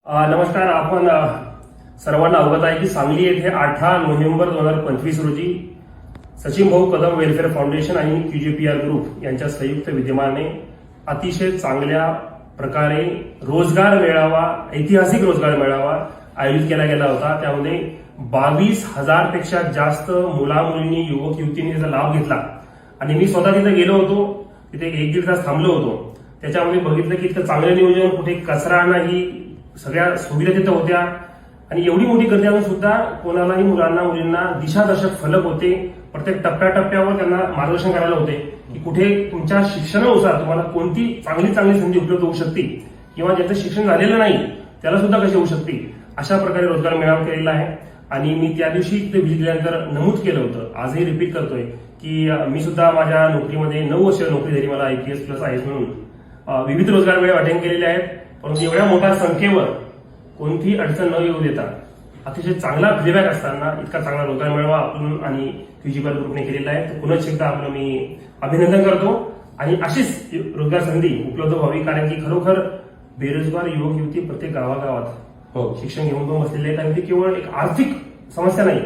नमस्कार. आपण सर्वांना अवगत आहे की सांगली येथे 18 नोव्हेंबर 2025 रोजी सचिन भाऊ कदम वेलफेअर फाउंडेशन आणि QJPR ग्रुप यांच्या संयुक्त विद्यमाने अतिशय चांगल्या प्रकारे रोजगार मेळावा, ऐतिहासिक रोजगार मेळावा आयोजित केला गेला होता. त्यामध्ये 22,000 पेक्षा जास्त मुला मुलींनी, युवक युवतींनी त्याचा लाभ घेतला. आणि मी स्वतः तिथे गेलो होतो, तिथे 1-1.5 तास थांबलो होतो. त्याच्यामध्ये बघितलं की इतकं चांगलं नियोजन, कुठे कचरा नाही, सगळ्या सुविधा तिथं होत्या आणि एवढी मोठी गर्दी असून सुद्धा कोणालाही मुलांना मुलींना दिशादर्शक फलक होते. प्रत्येक टप्प्याटप्प्यावर त्यांना मार्गदर्शन करायला होते की कुठे तुमच्या शिक्षणानुसार तुम्हाला कोणती चांगली संधी उपलब्ध होऊ शकते किंवा ज्याचं शिक्षण झालेलं नाही त्याला सुद्धा कशी होऊ शकते, अशा प्रकारे रोजगार मेळावा केलेला आहे. आणि मी त्या दिवशी तिथे व्हिजिट दिल्यानंतर नमूद केलं होतं, आजही रिपीट करतोय की मी सुद्धा माझ्या नोकरीमध्ये 9 वर्ष नोकरी झाली मला IPS प्लस IAS म्हणून विविध रोजगार मेळावे अटेंड केलेले आहेत. परंतु एवढ्या मोठ्या संख्येवर कोणतीही अडचण न येऊ देता अतिशय चांगला फीडबॅक असताना इतका चांगला रोजगार मेळावा आपण आणि QJPR ग्रुपने केलेला आहे. तर पुन्हा एकदा आपलं मी अभिनंदन करतो आणि अशीच रोजगार संधी उपलब्ध व्हावी, कारण की खरोखर बेरोजगार युवक युवती प्रत्येक गावागावात शिक्षण घेऊन पण बसलेले आहेत आणि ती केवळ एक आर्थिक समस्या नाही,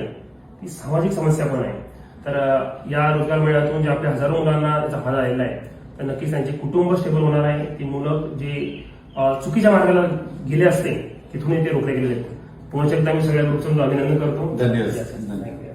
ती सामाजिक समस्या पण आहे. तर या रोजगार मेळाव्यातून जे आपल्या हजारो मुलांना त्याचा फायदा झालेला आहे, तर नक्कीच त्यांचे कुटुंब स्टेबल होणार आहे. ती मुलं जे चुकीच्या मार्गाला गेले असते तिथूनही ते रोखले गेले आहेत. पुन्हा एकदा मी सगळ्या ग्रुपचं अभिनंदन करतो. धन्यवाद.